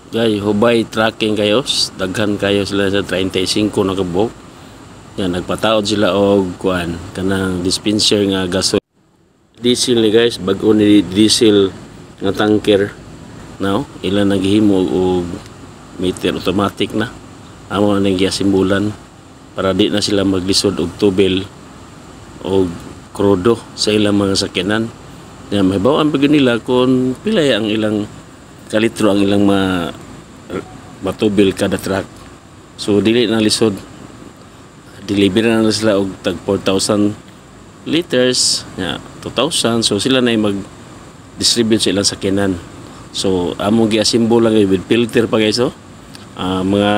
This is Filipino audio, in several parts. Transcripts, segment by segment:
Guys, hubay tracking kayo, daghan kayo sila sa 35 na kabok. Yan, nagpataod sila og kuan kanang dispenser nga gasol. Diesel ni guys, bag-o ni diesel nga tanker. Now, ilan naghimo og meter automatic na. Amo na giasimbulan para di na sila maglisod og tubel og krudo sa ilang mga sakyanan. Yan, may bawaan pag nila kung pilay ang ilang kalitro ang ilang matubil kada truck. So dili na lisod, deliver na sila og tag 4,000 liters, 2,000. So sila na mag distribute sa ilang sakyanan. So among giasimbo lang with filter pa guys. Mga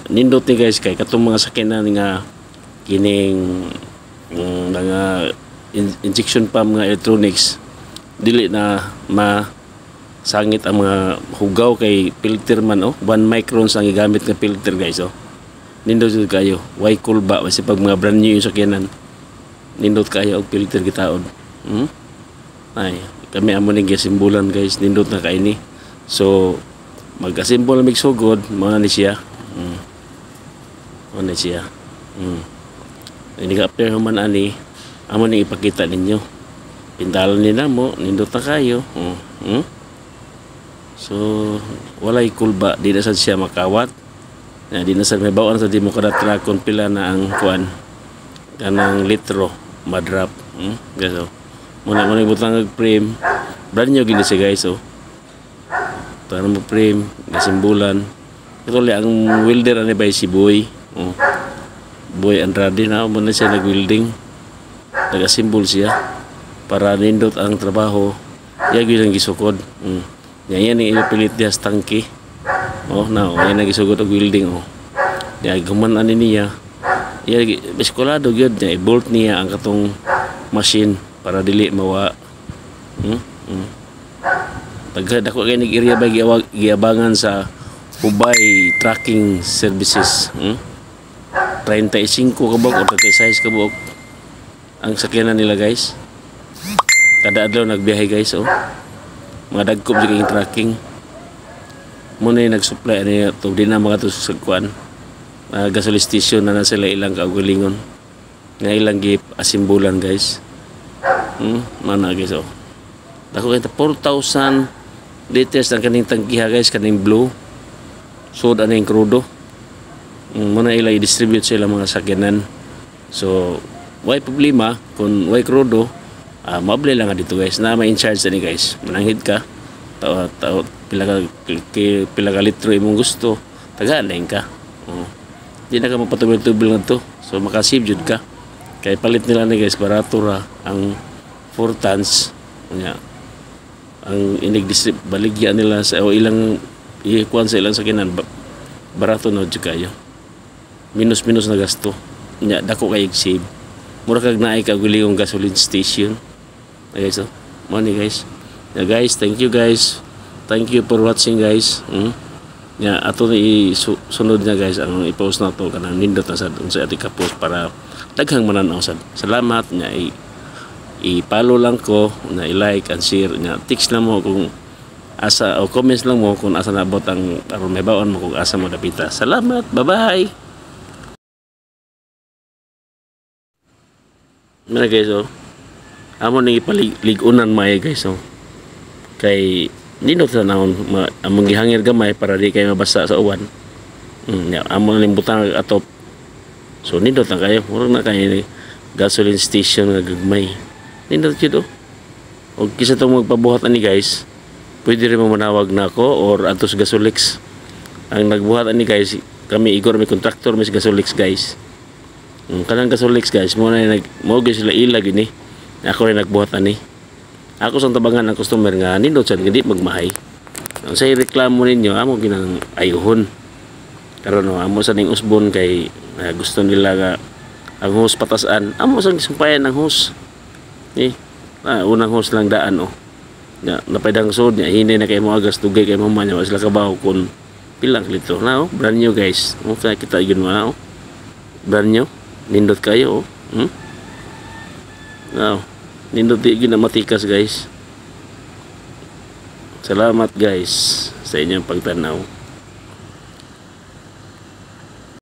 nindot ni guys kay katong mga sakyanan nga kining mga injection pump nga electronics, dili na sangit ang mga hugaw kay filter man 1 microns ang gigamit nga filter guys. Nindot kayo, why kulba kasi pag mga brand new yung sakyanan, nindot kayo og filter gitaod. Ay kami amo ning gisimbolan guys, nindot na kaini. So mag-assemble mig sugod mo na ni siya. Mo na siya. Ini after human ani amo ning ipakita ninyo. Pintalan nila mo, nindot na kayo. So walay kulba, di na sad siya makawat. Di na sad may bawaan sa di mo kada truck kung pila na ang kuan kanang litro madrap. Gaso muna butang og frame brand new gini siya guys. Para mo frame gasimbulan ito li ang welder ani bay si Boy. Boy Andrade na mo na siya nag-welding, nagasimbol siya para nindot ang trabaho. Yagi lang gisukod. Yan yung ipilit niya sa tangke. Yan ang gisugod og welding. Yan, guman ani niya. Yan, biskulado yun niya. I-bolt niya ang katong machine para dili mawa. Dako kayo nag-area ba giabangan sa Hubay Tracking Services. 35 kabok o 36 kabok ang sakyanan nila guys. Kada adlaw nagbiyahe guys. Mga dagkob sa kayong tracking muna yung nag-supply ito din na mga sa kuan gasoline station na sila ilang kaugalingon nga ilang gip asimbulan guys. Mana guys. Dako kayo 4,000 liters ang kaning tangkiha guys, kaning blue sod ano yung krudo. Muna ilang i-distribute sa ilang mga sakyanan. So way problema kung way krudo, mabli lang dito guys na may in-charge na ni guys. Mananghid ka pila ka litro imong gusto, taga-align ka. Di na ka mapatubil-tubil nga to. So makasave jud ka kay palit nila ni guys barato ra ang 4 tons ang inig-distrib baligya nila sa ilang ikuan sa ilang sakyanan. Barato na jud kayo, minus na gasto nya, dako kay save. Mura kag naay ka guling gasoline station. Okay, so money guys. Guys, thank you guys. Thank you for watching guys. Ato ni sunod na guys ang i-post na to kanang nindot na sad unsa ati ka post para daghang mananaw sad. Salamat nya i-follow lang ko na i-like and share nya. Text lang mo kung asa o comments lang mo kung asa nabot ang aron may bawon mo kung asa mo dapita. Salamat. Bye-bye. Mana guys amo ning ipaligunan may guys kay nindot sa naon among gihangir gamay para di kay mabasa sa uwan. Amo ning butang atop. So nindot na kayo, murag na kay gasoline station nga gagmay. Nindot jud og kisa tong magpabuhat ani guys, pwede rin mo manawag na ako or atos Gasolix. Ang nagbuhat ani guys, kami igor may contractor may Gasolix guys. Kanang Gasolix guys mo na mo sila ilag ini. Ako rin nagbuhat ani. Ako sa tabangan ng customer nga nindot sad hindi magmahay. Sa reklamo ninyo amo ginang ayuhon. Karon amo sa ning usbon kay gusto nila nga ang hose patasan. Amo sa sumpayan ng hose. Unang hose lang daan napaydang sod niya hindi na kay mo agas tugay kay mo man sila kabaw kun pilang litro na brand new guys. Mo kita yun mo brand new nindot kayo nindot di na matikas guys. Salamat guys sa inyong pagtanaw.